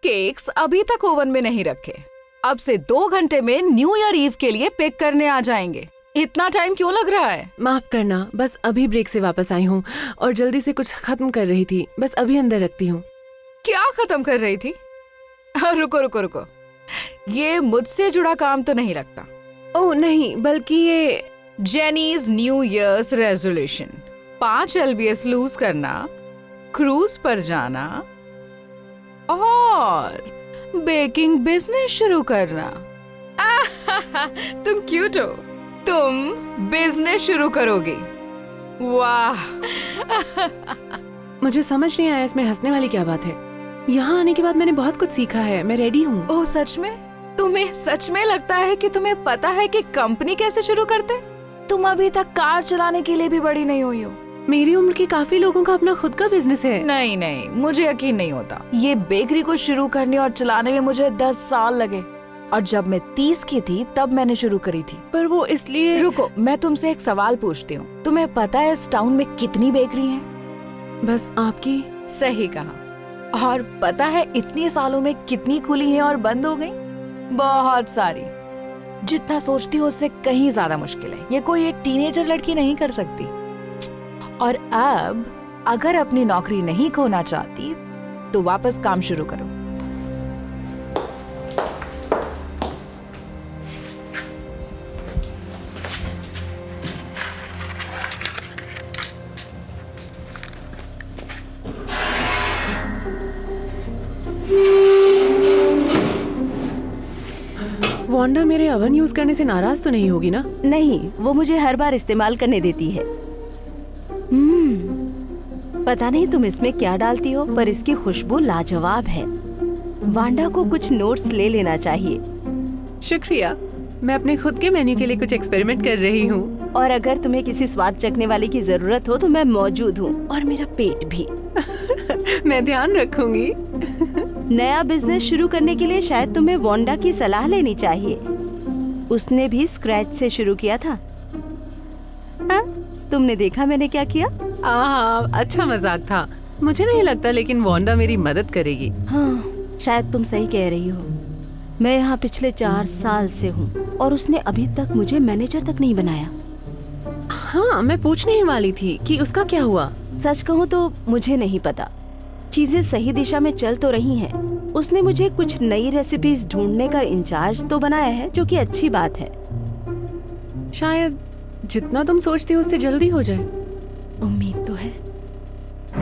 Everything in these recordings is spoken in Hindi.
केक्स अभी तक ओवन में नहीं रखे। अब से 2 घंटे में न्यू ईयर ईव के लिए पैक करने आ जाएंगे। इतना टाइम क्यों लग रहा है? माफ करना, बस अभी ब्रेक से वापस आई हूँ और जल्दी से कुछ खत्म कर रही थी। बस अभी अंदर रखती हूँ। क्या खत्म कर रही थी? रुको रुको रुको, ये मुझसे जुड़ा काम तो नहीं लगता। ओह नहीं, बल्कि ये Jenny's new year's resolution, 5 LBS lose करना, क्रूज पर जाना और बेकिंग बिजनेस शुरू करना। तुम क्यूट हो, तुम बिजनेस शुरू करोगी। वाह। मुझे समझ नहीं आया इसमें हंसने वाली क्या बात है। यहाँ आने के बाद मैंने बहुत कुछ सीखा है। मैं रेडी हूँ। ओह सच में? तुम्हें सच में लगता है कि तुम्हें पता है कि कंपनी कैसे शुरू करते? तुम अभी तक कार चलाने के लिए भी बड़ी नहीं हुई हो। मेरी उम्र के काफी लोगों का अपना खुद का बिजनेस है। नहीं नहीं, मुझे यकीन नहीं होता। ये बेकरी को शुरू करने और चलाने में मुझे 10 साल लगे और जब मैं 30 की थी तब मैंने शुरू करी थी। पर वो इसलिए। रुको, मैं तुमसे एक सवाल पूछती हूँ। तुम्हें पता है इस टाउन में कितनी बेकरी हैं? बस आपकी। सही कहा। और पता है इतने सालों में कितनी खुली हैं और बंद हो गई? बहुत सारी। जितना सोचती हो उससे कहीं ज्यादा मुश्किल है। ये कोई एक टीनेजर लड़की नहीं कर सकती। और अब अगर अपनी नौकरी नहीं खोना चाहती तो वापस काम शुरू करो। वांडा मेरे ओवन यूज करने से नाराज तो नहीं होगी ना? नहीं, वो मुझे हर बार इस्तेमाल करने देती है। पता नहीं तुम इसमें क्या डालती हो, पर इसकी खुशबू लाजवाब है। वांडा को कुछ नोट्स ले लेना चाहिए। शुक्रिया। मैं अपने खुद के मेन्यू के लिए कुछ एक्सपेरिमेंट कर रही हूँ। और अगर तुम्हें किसी स्वाद चखने वाले की जरूरत हो तो मैं मौजूद हूँ, और मेरा पेट भी। मैं ध्यान रखूंगी। नया बिजनेस शुरू करने के लिए शायद तुम्हें वांडा की सलाह लेनी चाहिए। उसने भी स्क्रैच से शुरू किया था। हाँ? तुमने देखा मैंने क्या किया? हाँ, अच्छा मजाक था। मुझे नहीं लगता, लेकिन वांडा मेरी मदद करेगी। हाँ, शायद तुम सही कह रही हो। मैं यहाँ पिछले 4 साल से हूँ और उसने अभी तक मुझे मैनेजर तक नहीं बनाया। हाँ, मैं पूछने ही वाली थी कि उसका क्या हुआ। सच कहूँ तो मुझे नहीं पता। चीजें सही दिशा में चल तो रही हैं। उसने मुझे कुछ नई रेसिपीज ढूंढने का इंचार्ज तो बनाया है, जो कि अच्छी बात है। शायद जितना तुम सोचती हो उससे जल्दी हो जाए। उम्मीद तो है।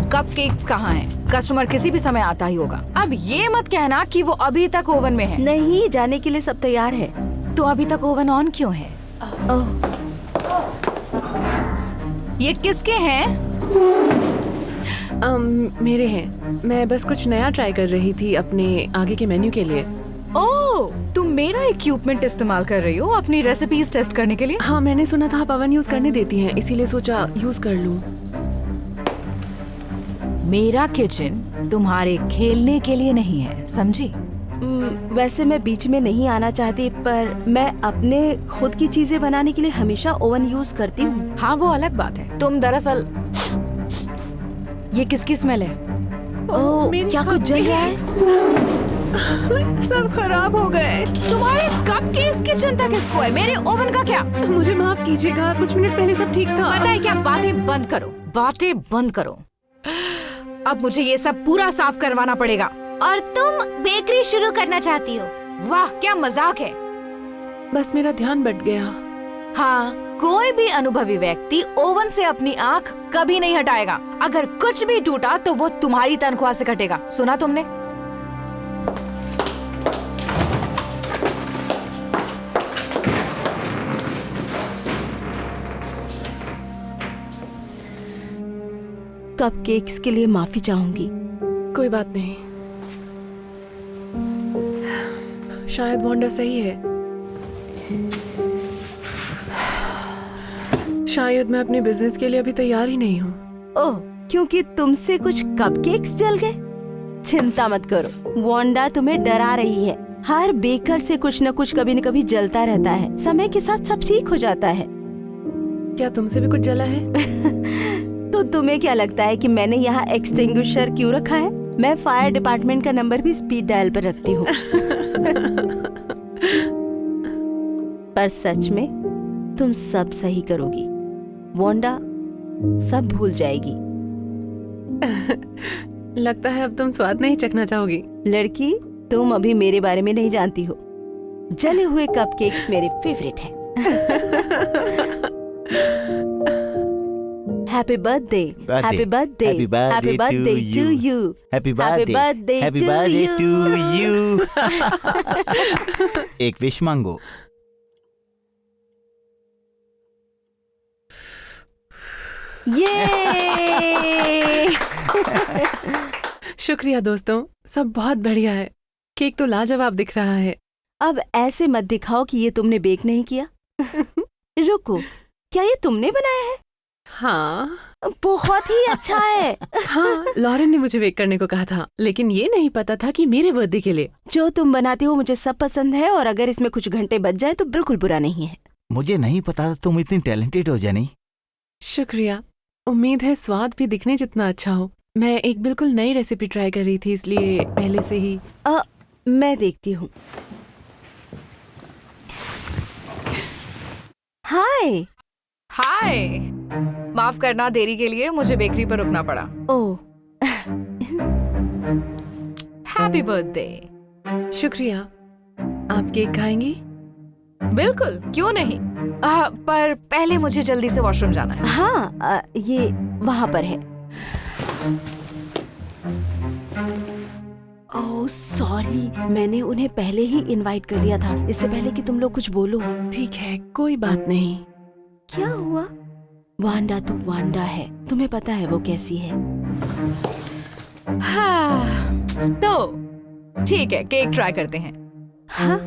कपकेक्स कहाँ हैं? कस्टमर किसी भी समय आता ही होगा। अब ये मत कहना कि वो अभी तक ओवन में है। नहीं, जाने के लिए सब तैयार है। तो अभी तक ओवन ऑन क्यों है? ये किसके हैं? मेरे हैं। मैं बस कुछ नया ट्राई कर रही थी अपने आगे के मेन्यू के लिए। ओह, तुम मेरा इक्विपमेंट इस्तेमाल कर रही हो अपनी रेसिपीज टेस्ट करने के लिए? हाँ, मैंने सुना था आप ओवन यूज करने देती हैं, इसीलिए सोचा यूज कर लूं। मेरा किचन तुम्हारे खेलने के लिए नहीं है, समझी? वैसे मैं बीच में नहीं आना चाहती, पर मैं अपने खुद की चीजें बनाने के लिए हमेशा ओवन यूज करती हूँ। हाँ, वो अलग बात है। तुम दरअसल ये किसकी स्मेल है? ओह, क्या कुछ जल रहा है? सब खराब हो गए। तुम्हारे कपकेक्स की चिंता किसको है? मेरे ओवन का क्या? मुझे माफ कीजिएगा, कुछ मिनट पहले सब ठीक था। पता है क्या, बातें बंद करो, बातें बंद करो। अब मुझे ये सब पूरा साफ करवाना पड़ेगा। और तुम बेकरी शुरू करना चाहती हो? वाह, क्या मजाक है। बस मेरा ध्यान बट गया। हाँ, कोई भी अनुभवी व्यक्ति ओवन से अपनी आंख कभी नहीं हटाएगा। अगर कुछ भी टूटा तो वो तुम्हारी तनख्वाह से कटेगा। सुना तुमने? कपकेक्स के लिए माफी चाहूंगी। कोई बात नहीं। शायद वांडा सही है। शायद मैं अपने बिजनेस के लिए अभी तैयार ही नहीं हूँ। ओह, क्योंकि तुमसे कुछ कपकेक्स जल गए? चिंता मत करो, वांडा तुम्हें डरा रही है। हर बेकर से कुछ न कुछ कभी न कभी जलता रहता है। समय के साथ सब ठीक हो जाता है। क्या तुमसे भी कुछ जला है? तो तुम्हें क्या लगता है कि मैंने यहाँ एक्सटिंग्विशर क्यों रखा है? मैं फायर डिपार्टमेंट का नंबर भी स्पीड डायल पर रखती हूँ। पर सच में तुम सब सही करोगी। वांडा सब भूल जाएगी। लगता है अब तुम स्वाद नहीं चखना चाहोगी। लड़की, तुम अभी मेरे बारे में नहीं जानती हो। जले हुए कपकेक्स मेरे फेवरेट हैं। Happy birthday, happy birthday, happy birthday to you, happy happy birthday to you. एक विश मांगो। ये शुक्रिया दोस्तों, सब बहुत बढ़िया है। केक तो लाजवाब दिख रहा है। अब ऐसे मत दिखाओ कि ये तुमने बेक नहीं किया। रुको, क्या ये तुमने बनाया है? हाँ बहुत ही अच्छा है। हाँ, लॉरेन ने मुझे बेक करने को कहा था, लेकिन ये नहीं पता था कि मेरे बर्थडे के लिए। जो तुम बनाती हो मुझे सब पसंद है, और अगर इसमें कुछ घंटे बच जाए तो बिल्कुल बुरा नहीं है। मुझे नहीं पता था तुम इतनी टैलेंटेड हो जानी। शुक्रिया। उम्मीद है स्वाद भी दिखने जितना अच्छा हो। मैं एक बिल्कुल नई रेसिपी ट्राई कर रही थी, इसलिए पहले से ही। मैं देखती हूँ। हाय। हाय, माफ करना देरी के लिए, मुझे बेकरी पर रुकना पड़ा। ओह, हैप्पी बर्थडे। शुक्रिया। आप केक खाएंगी? बिल्कुल, क्यों नहीं। पर पहले मुझे जल्दी से वॉशरूम जाना है। हाँ, ये वहाँ पर है। ओह सॉरी, मैंने उन्हें पहले ही इनवाइट कर लिया था, इससे पहले कि तुम लोग कुछ बोलो। ठीक है, कोई बात नहीं। क्या हुआ? वांडा तो वांडा है, तुम्हें पता है वो कैसी है। हाँ, तो ठीक है, केक ट्राई करते हैं। हाँ?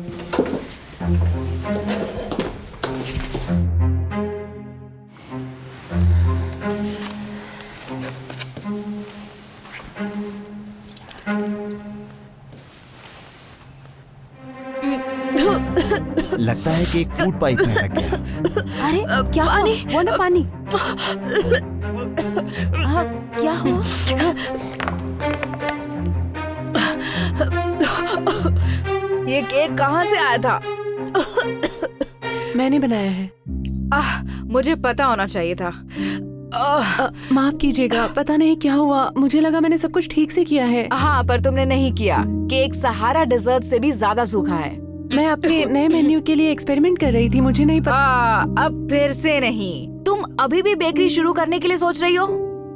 लगता है कि एक फूड पाइप में लग गया। अरे क्या हुआ? वांडा, पानी। हाँ, क्या हुआ? ये केक कहाँ से आया था? मैंने बनाया है। मुझे पता होना चाहिए था। माफ कीजिएगा, पता नहीं क्या हुआ, मुझे लगा मैंने सब कुछ ठीक से किया है। हाँ, पर तुमने नहीं किया। केक सहारा डेजर्ट से भी ज्यादा सूखा है। मैं अपने नए मेन्यू के लिए एक्सपेरिमेंट कर रही थी, मुझे नहीं पता। अब फिर से नहीं। तुम अभी भी बेकरी शुरू करने के लिए सोच रही हो?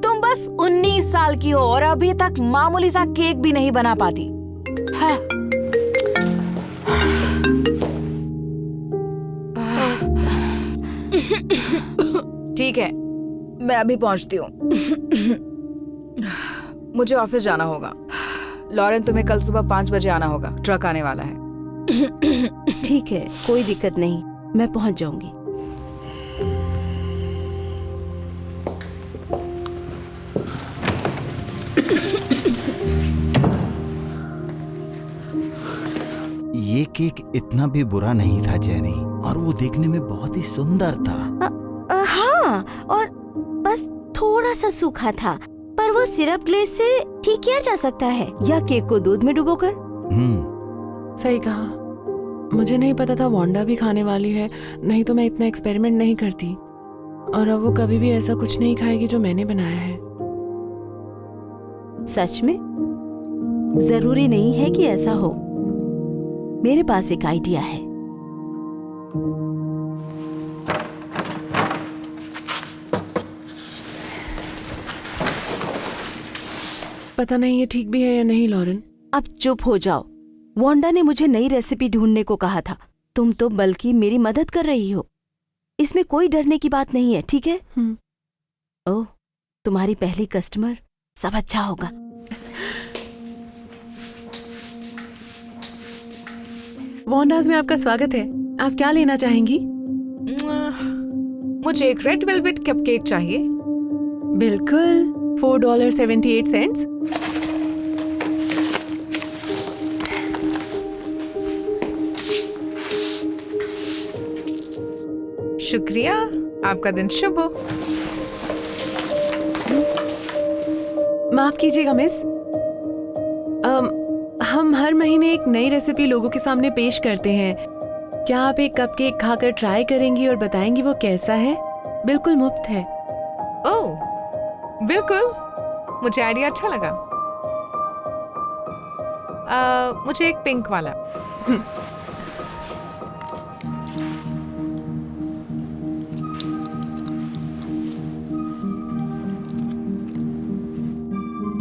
तुम बस 19 साल की हो और अभी तक मामूली सा केक भी नहीं बना पाती। हाँ। ठीक है, मैं अभी पहुंचती हूँ। मुझे ऑफिस जाना होगा। लॉरेन, तुम्हें कल सुबह 5 बजे आना होगा, ट्रक आने वाला है। ठीक है, कोई दिक्कत नहीं, मैं पहुंच जाऊंगी। ये केक इतना भी बुरा नहीं था जेनी, और वो देखने में बहुत ही सुंदर था। हाँ, और बस थोड़ा सा सूखा था, पर वो सिरप ग्लेज से ठीक किया जा सकता है, या केक को दूध में डुबोकर। सही कहा। मुझे नहीं पता था वांडा भी खाने वाली है, नहीं तो मैं इतना एक्सपेरिमेंट नहीं करती। और अब वो कभी भी ऐसा कुछ नहीं खाएगी जो मैंने बनाया है। सच में? जरूरी नहीं है कि ऐसा हो। मेरे पास एक आइडिया है। पता नहीं ये ठीक भी है या नहीं लॉरेन। अब चुप हो जाओ। वांडा ने मुझे नई रेसिपी ढूंढने को कहा था, तुम तो बल्कि मेरी मदद कर रही हो। इसमें कोई डरने की बात नहीं है, ठीक है? ओह, तुम्हारी पहली कस्टमर, सब अच्छा होगा। वांडाज में आपका स्वागत है। आप क्या लेना चाहेंगी? मुझे एक रेड वेलवेट कपकेक चाहिए। बिल्कुल, $4.78। शुक्रिया, आपका दिन शुभ हो। माफ कीजिएगा मिस, हर महीने एक नई रेसिपी लोगों के सामने पेश करते हैं। क्या आप एक कपकेक खाकर ट्राई करेंगी और बताएंगी वो कैसा है? बिल्कुल मुफ्त है। ओह बिल्कुल, मुझे आइडिया अच्छा लगा। मुझे एक पिंक वाला।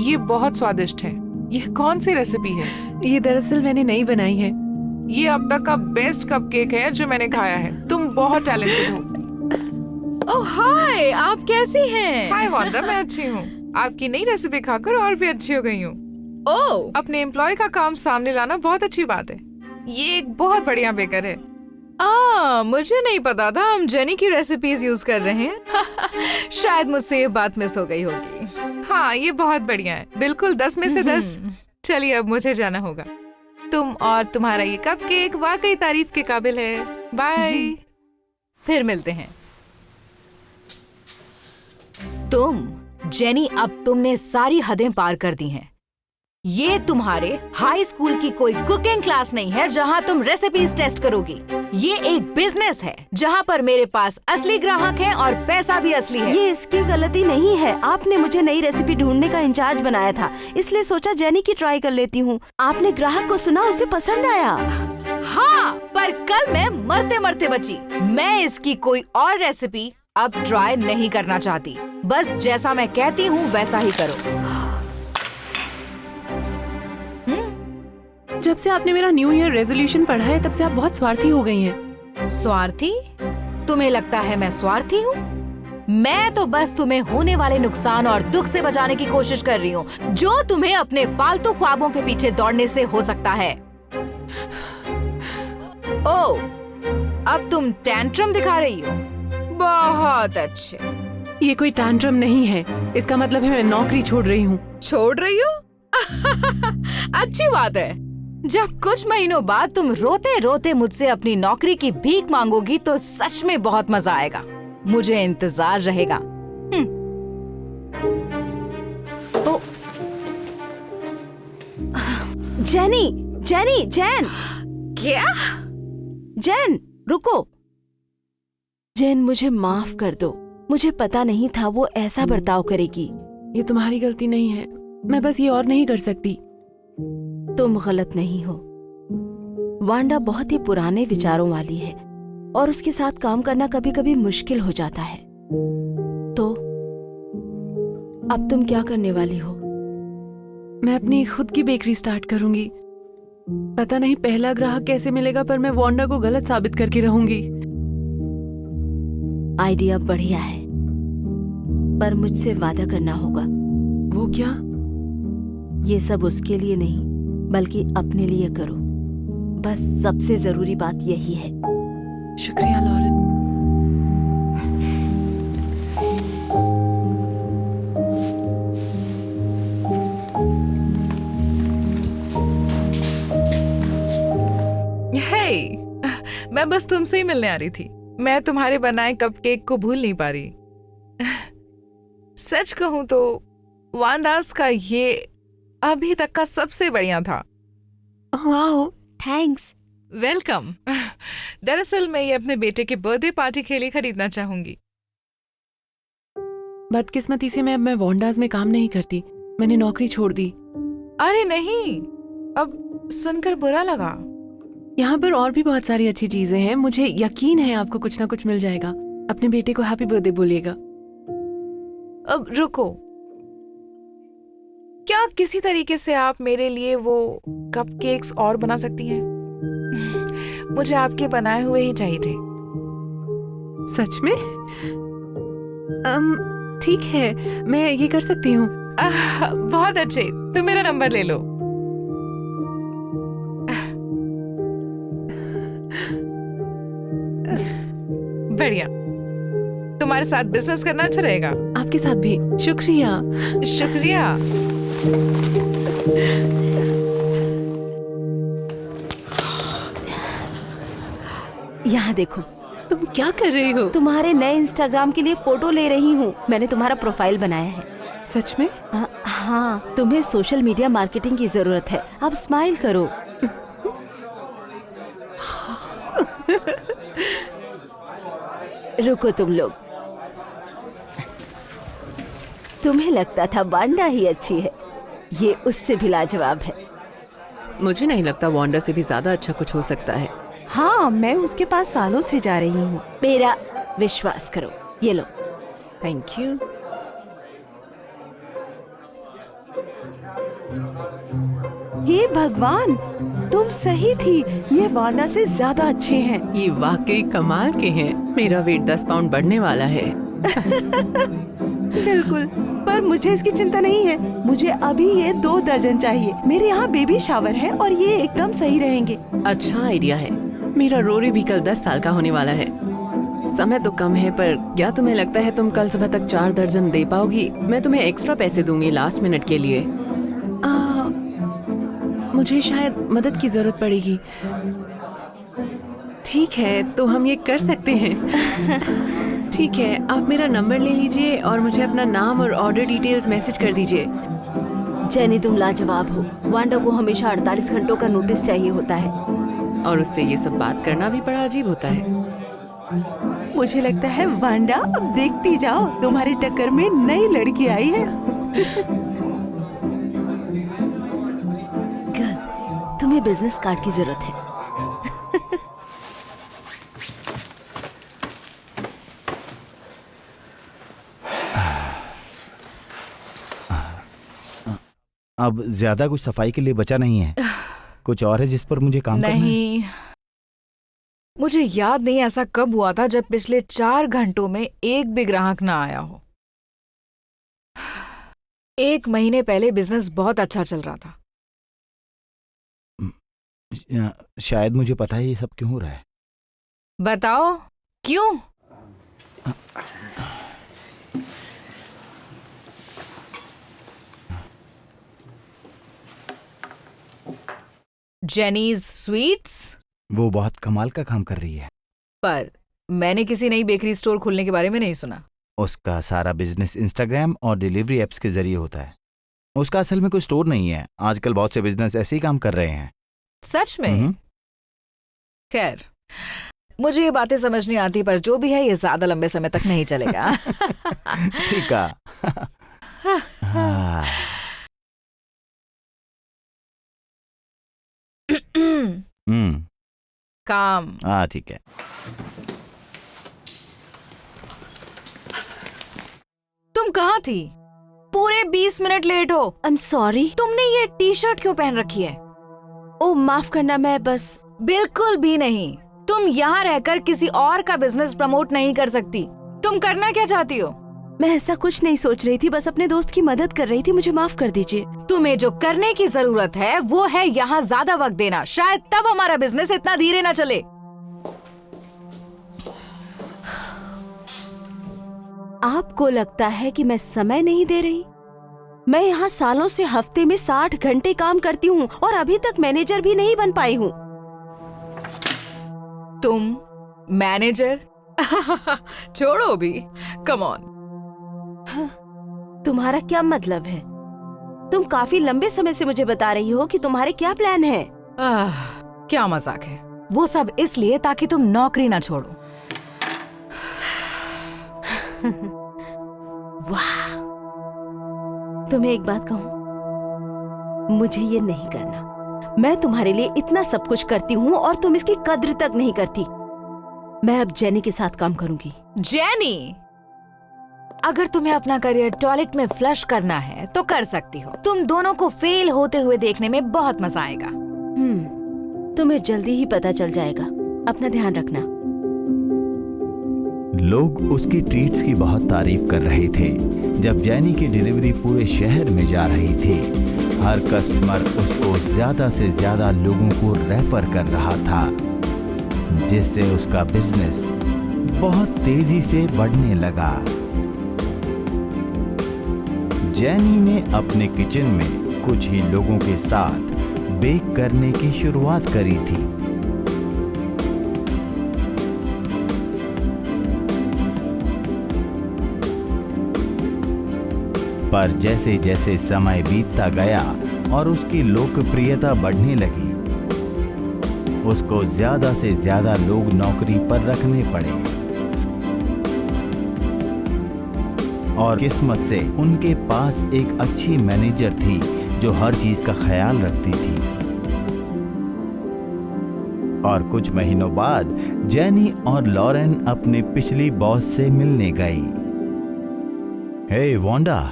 ये बहुत स्वादिष्ट है। ये कौन सी रेसिपी है? ये दरअसल मैंने नई बनाई है। ये अब तक का बेस्ट कपकेक है जो मैंने खाया है। तुम बहुत टैलेंटेड हो। ओह हाय, आप कैसी हैं? हाय वांडा, मैं अच्छी हूँ। आपकी नई रेसिपी खाकर और भी अच्छी हो गई हूँ। ओह, अपने एम्प्लॉय का काम सामने लाना बहुत अच्छी बात है। ये एक बहुत बढ़िया बेकर है। मुझे नहीं पता था हम जेनी की रेसिपीज यूज कर रहे हैं। शायद मुझसे ये बात मिस हो गई होगी। हाँ, ये बहुत बढ़िया है। बिल्कुल 10 में से 10। चलिए अब मुझे जाना होगा। तुम और तुम्हारा ये कपकेक वाकई तारीफ के काबिल है। बाय। फिर मिलते हैं। जेनी, अब तुमने सारी हदें पार कर दी हैं। ये तुम्हारे हाई स्कूल की कोई कुकिंग क्लास नहीं है जहां तुम रेसिपीज टेस्ट करोगी। ये एक बिजनेस है जहां पर मेरे पास असली ग्राहक हैं और पैसा भी असली है। ये इसकी गलती नहीं है। आपने मुझे नई रेसिपी ढूंढने का इंचार्ज बनाया था, इसलिए सोचा जेनी की ट्राई कर लेती हूँ। आपने ग्राहक को सुना, उसे पसंद आया। हाँ, पर कल मैं मरते मरते बची। मैं इसकी कोई और रेसिपी अब ट्राई नहीं करना चाहती। बस जैसा मैं कहती हूँ वैसा ही करो। जब से आपने मेरा न्यू ईयर रेजोल्यूशन पढ़ा है तब से आप बहुत स्वार्थी हो गई हैं। स्वार्थी? तुम्हें लगता है मैं स्वार्थी हूँ? मैं तो बस तुम्हें होने वाले नुकसान और दुख से बचाने की कोशिश कर रही हूँ, जो तुम्हें अपने फालतू ख्वाबों के पीछे दौड़ने से हो सकता है। ओह, अब तुम टैंट्रम दिखा रही हो। बहुत अच्छे। ये कोई टैंट्रम नहीं है। इसका मतलब है मैं नौकरी छोड़ रही हूँ। छोड़ रही हो? अच्छी बात है। जब कुछ महीनों बाद तुम रोते रोते मुझसे अपनी नौकरी की भीख मांगोगी तो सच में बहुत मजा आएगा। मुझे इंतजार रहेगा। ओ, जेनी, जेनी, जेन। क्या? जेन, रुको। जेन, मुझे माफ कर दो। मुझे पता नहीं था वो ऐसा बर्ताव करेगी। ये तुम्हारी गलती नहीं है। मैं बस ये और नहीं कर सकती। तुम गलत नहीं हो। वांडा बहुत ही पुराने विचारों वाली है और उसके साथ काम करना कभी कभी मुश्किल हो जाता है। तो अब तुम क्या करने वाली हो? मैं अपनी खुद की बेकरी स्टार्ट करूंगी। पता नहीं पहला ग्राहक कैसे मिलेगा, पर मैं वांडा को गलत साबित करके रहूंगी। आइडिया बढ़िया है, पर मुझसे वादा करना होगा। वो क्या? ये सब उसके लिए नहीं बल्कि अपने लिए करो। बस सबसे जरूरी बात यही है। शुक्रिया लॉरेन। हे, मैं बस तुमसे ही मिलने आ रही थी। मैं तुम्हारे बनाए कपकेक को भूल नहीं पा रही। सच कहूं तो वांडास का ये अभी तक का सबसे बढ़िया था। Wow, thanks. वेलकम। दरअसल मैं ये अपने बेटे के बर्थडे पार्टी के लिए खरीदना चाहूंगी। बदकिस्मती से मैं वांडास में काम नहीं करती। मैंने नौकरी छोड़ दी। अरे नहीं, अब सुनकर बुरा लगा। यहाँ पर और भी बहुत सारी अच्छी चीजें हैं। मुझे यकीन है आपको कुछ ना कुछ मिल जाएगा। अपने बेटे को हैप्पी बर्थडे बोलिएगा। अब रुको, क्या किसी तरीके से आप मेरे लिए वो कपकेक्स और बना सकती हैं? मुझे आपके बनाए हुए ही चाहिए थे। सच में? ठीक है, मैं ये कर सकती हूँ। बहुत अच्छे। तुम मेरा नंबर ले लो। बढ़िया। तुम्हारे साथ बिजनेस करना अच्छा रहेगा। आपके साथ भी। शुक्रिया। शुक्रिया। यहाँ देखो। तुम क्या कर रही हो? तुम्हारे नए इंस्टाग्राम के लिए फोटो ले रही हूँ। मैंने तुम्हारा प्रोफाइल बनाया है। सच में? हाँ, तुम्हें सोशल मीडिया मार्केटिंग की जरूरत है। अब स्माइल करो। रुको तुम लोग। तुम्हें लगता था वांडा ही अच्छी है, ये उससे भी लाजवाब है। मुझे नहीं लगता वांडा से भी ज्यादा अच्छा कुछ हो सकता है। हाँ, मैं उसके पास सालों से जा रही हूँ। मेरा विश्वास करो। ये लो। Thank you. हे भगवान, तुम सही थी, ये वांडा से ज्यादा अच्छे हैं। ये वाकई कमाल के हैं। मेरा वेट 10 पाउंड बढ़ने वाला है। बिल्कुल, पर मुझे इसकी चिंता नहीं है। मुझे अभी ये 2 दर्जन चाहिए। मेरे यहाँ बेबी शावर है और ये एकदम सही रहेंगे। अच्छा आइडिया है। मेरा रोरी भी कल 10 साल का होने वाला है। समय तो कम है, पर क्या तुम्हें लगता है तुम कल सुबह तक 4 दर्जन दे पाओगी? मैं तुम्हें एक्स्ट्रा पैसे दूंगी लास्ट मिनट के लिए। मुझे शायद मदद की जरूरत पड़ेगी। ठीक है, तो हम ये कर सकते हैं। ठीक है, आप मेरा नंबर ले लीजिए और मुझे अपना नाम और ऑर्डर डिटेल्स मैसेज कर दीजिए। जेनी, तुम लाजवाब हो। वांडा को हमेशा 48 घंटों का नोटिस चाहिए होता है और उससे ये सब बात करना भी बड़ा अजीब होता है। मुझे लगता है वांडा, अब देखती जाओ, तुम्हारे टक्कर में नई लड़की आई है। गर्ल, तुम्हें बिजनेस कार्ड की जरूरत है। अब ज्यादा कुछ सफाई के लिए बचा नहीं है। कुछ और है जिस पर मुझे काम करना है? नहीं, मुझे याद नहीं ऐसा कब हुआ था जब पिछले 4 घंटों में एक भी ग्राहक ना आया हो। 1 महीने पहले बिजनेस बहुत अच्छा चल रहा था। शायद मुझे पता है ये सब क्यों हो रहा है। बताओ क्यों? जेनीज स्वीट्स? वो बहुत कमाल का काम कर रही है। पर मैंने किसी नई बेकरी स्टोर खोलने के बारे में नहीं सुना। उसका सारा बिजनेस इंस्टाग्राम और डिलीवरी एप्स के जरिए होता है। उसका असल में कोई स्टोर नहीं है। आजकल बहुत से बिजनेस ऐसे ही काम कर रहे हैं। सच में? खैर, मुझे ये बातें समझ नहीं आती, पर जो भी है ये ज्यादा लंबे समय तक नहीं चलेगा। ठीक है। हाँ। काम। हाँ ठीक है। तुम कहाँ थी? पूरे 20 मिनट लेट हो। I am sorry. तुमने ये टी शर्ट क्यों पहन रखी है? ओ माफ करना, मैं बस। बिल्कुल भी नहीं। तुम यहाँ रहकर किसी और का बिजनेस प्रमोट नहीं कर सकती। तुम करना क्या चाहती हो? मैं ऐसा कुछ नहीं सोच रही थी, बस अपने दोस्त की मदद कर रही थी। मुझे माफ कर दीजिए। तुम्हें जो करने की जरूरत है वो है यहाँ ज्यादा वक्त देना। शायद तब हमारा बिजनेस इतना धीरे ना चले। आपको लगता है कि मैं समय नहीं दे रही? मैं यहाँ सालों से हफ्ते में 60 घंटे काम करती हूँ और अभी तक मैनेजर भी नहीं बन पाई हूँ। तुम मैनेजर? छोड़ो भी। Come on. तुम्हारा क्या मतलब है? तुम काफी लंबे समय से मुझे बता रही हो कि तुम्हारे क्या प्लान है। क्या मजाक है। वो सब इसलिए ताकि तुम नौकरी ना छोड़ो। वाह, तुम्हें एक बात कहूं, मुझे ये नहीं करना। मैं तुम्हारे लिए इतना सब कुछ करती हूँ और तुम इसकी कद्र तक नहीं करती। मैं अब जेनी के साथ काम करूंगी। जेनी? अगर तुम्हें अपना करियर टॉयलेट में फ्लश करना है तो कर सकती हो। तुम दोनों को फेल होते हुए देखने में बहुत मजा आएगा। तुम्हें जल्दी ही पता चल जाएगा। अपना ध्यान रखना। लोग उसकी ट्रीट्स की बहुत तारीफ कर रहे थे। जब जेनी की डिलीवरी पूरे शहर में जा रही थी, हर कस्टमर उसको ज्यादा से ज्यादा लोगों को रेफर कर रहा था, जिससे उसका बिजनेस बहुत तेजी से बढ़ने लगा। जेनी ने अपने किचन में कुछ ही लोगों के साथ बेक करने की शुरुआत करी थी। पर जैसे जैसे समय बीतता गया और उसकी लोकप्रियता बढ़ने लगी, उसको ज्यादा से ज्यादा लोग नौकरी पर रखने पड़े और किस्मत से उनके पास एक अच्छी मैनेजर थी जो हर चीज का ख्याल रखती थी। और कुछ महीनों बाद जेनी और लॉरेन अपने पिछली बॉस से मिलने गई। हे वांडा,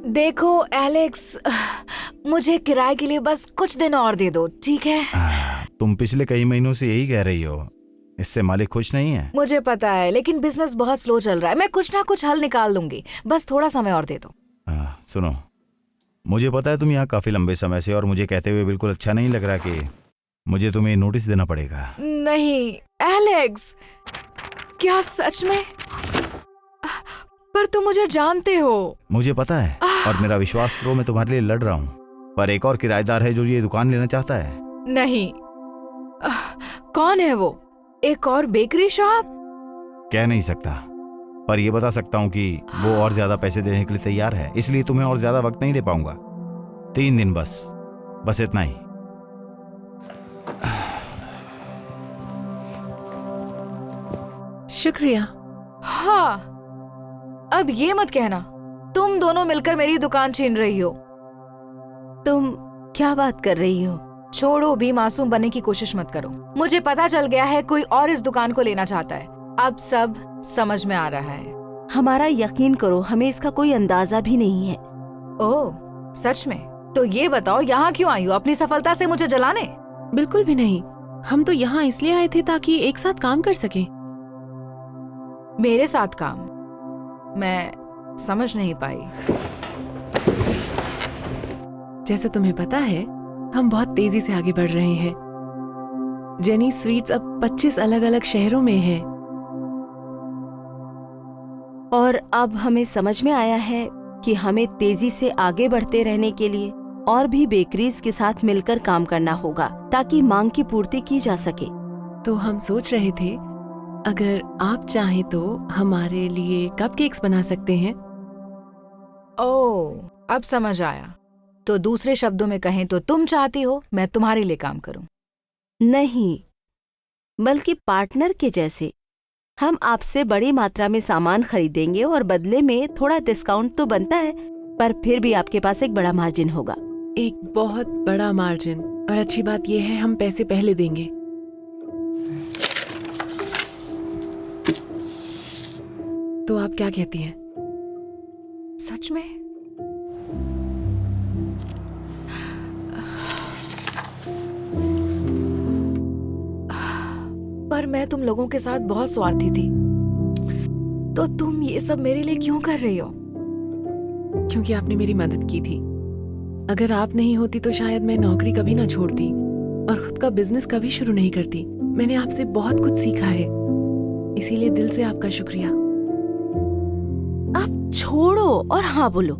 देखो एलेक्स, मुझे किराए के लिए बस कुछ दिन और दे दो, ठीक है? तुम पिछले कई महीनों से यही कह रही हो। इससे मालिक खुश नहीं है। मुझे पता है, लेकिन बिजनेस बहुत स्लो चल रहा है। मैं कुछ ना कुछ हल निकाल लूंगी, बस थोड़ा समय और दे दो। सुनो, मुझे पता है तुम यहाँ काफी लंबे समय से, और मुझे कहते हुए बिल्कुल अच्छा नहीं लग रहा कि मुझे तुम्हें नोटिस देना पड़ेगा। नहीं एलेक्स, क्या सच में? पर तुम मुझे जानते हो। मुझे पता है, और मेरा विश्वास करो, मैं तुम्हारे लिए लड़ रहा हूँ। पर एक और किराएदार है जो ये दुकान लेना चाहता है। नहीं, कौन है वो? एक और बेकरी शॉप? कह नहीं सकता, पर ये बता सकता हूँ कि वो और ज्यादा पैसे देने के लिए तैयार है, इसलिए तुम्हें और ज्यादा वक्त नहीं दे पाऊंगा। 3 दिन बस इतना ही। शुक्रिया। हाँ, अब ये मत कहना तुम दोनों मिलकर मेरी दुकान छीन रही हो। तुम क्या बात कर रही हो? छोड़ो, भी मासूम बनने की कोशिश मत करो। मुझे पता चल गया है कोई और इस दुकान को लेना चाहता है। अब सब समझ में आ रहा है। हमारा यकीन करो, हमें इसका कोई अंदाजा भी नहीं है। ओह, सच में? तो ये बताओ यहाँ क्यों आई हो? अपनी सफलता से मुझे जलाने? बिल्कुल भी नहीं, हम तो यहाँ इसलिए आए थे ताकि एक साथ काम कर सके। मेरे साथ काम? मैं समझ नहीं पाई। जैसे तुम्हें पता है, हम बहुत तेजी से आगे बढ़ रहे हैं। जेनी स्वीट्स अब 25 अलग अलग शहरों में है। और अब हमें समझ में आया है कि हमें तेजी से आगे बढ़ते रहने के लिए और भी बेकरीज के साथ मिलकर काम करना होगा ताकि मांग की पूर्ति की जा सके। तो हम सोच रहे थे, अगर आप चाहें तो हमारे लिए कपकेक्स बना सकते हैं। ओह, अब समझ आया। तो दूसरे शब्दों में कहें तो तुम चाहती हो मैं तुम्हारे लिए काम करूं? नहीं, बल्कि पार्टनर के जैसे। हम आपसे बड़ी मात्रा में सामान खरीदेंगे और बदले में थोड़ा डिस्काउंट तो बनता है, पर फिर भी आपके पास एक बड़ा मार्जिन होगा। एक बहुत बड़ा मार्जिन। और अच्छी बात यह है, हम पैसे पहले देंगे। तो आप क्या कहती हैं? सच में? पर मैं तुम लोगों के साथ बहुत स्वार्थी थी। तो तुम ये सब मेरे लिए क्यों कर रही हो? क्योंकि आपने मेरी मदद की थी। अगर आप नहीं होती तो शायद मैं नौकरी कभी ना छोड़ती और खुद का बिजनेस कभी शुरू नहीं करती। मैंने आपसे बहुत कुछ सीखा है, इसीलिए दिल से आपका शुक्रिया। आप छोड़ो और हाँ बोलो।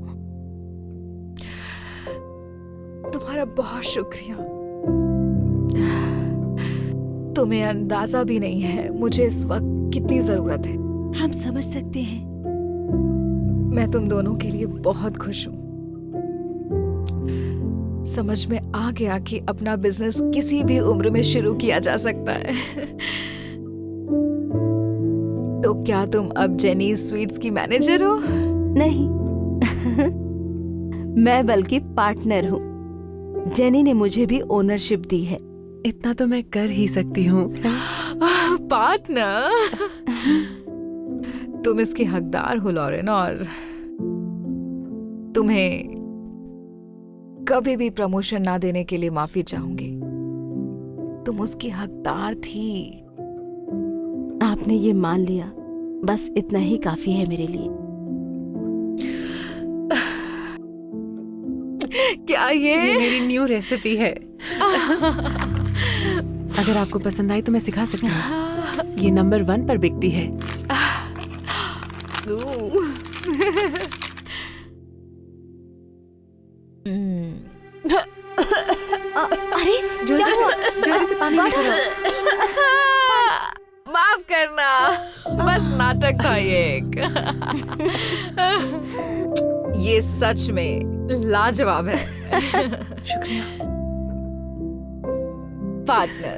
तुम्हारा बहुत शुक्रिया। तुम्हें अंदाजा भी नहीं है मुझे इस वक्त कितनी जरूरत है। हम समझ सकते हैं। मैं तुम दोनों के लिए बहुत खुश हूँ। समझ में आ गया कि अपना बिजनेस किसी भी उम्र में शुरू किया जा सकता है। तो क्या तुम अब जेनी स्वीट्स की मैनेजर हो? नहीं मैं बल्कि पार्टनर हूँ। जेनी ने मुझे भी ओनरशिप दी है। इतना तो मैं कर ही सकती हूँ। पार्टनर? तुम इसकी हकदार हो लॉरेन, और तुम्हें कभी भी प्रमोशन ना देने के लिए माफी चाहूंगी। तुम उसकी हकदार थी। आपने ये मान लिया, बस इतना ही काफी है मेरे लिए। क्या ये ये? मेरी न्यू रेसिपी है। अगर आपको पसंद आई तो मैं सिखा सकती हूँ। ये नंबर 1 पर बिकती है। अरे जल्दी क्या हुआ? जल्दी से पानी लेकर आओ। माफ करना, बस नाटक था ये एक। ये सच में लाजवाब है। शुक्रिया। पार्टनर।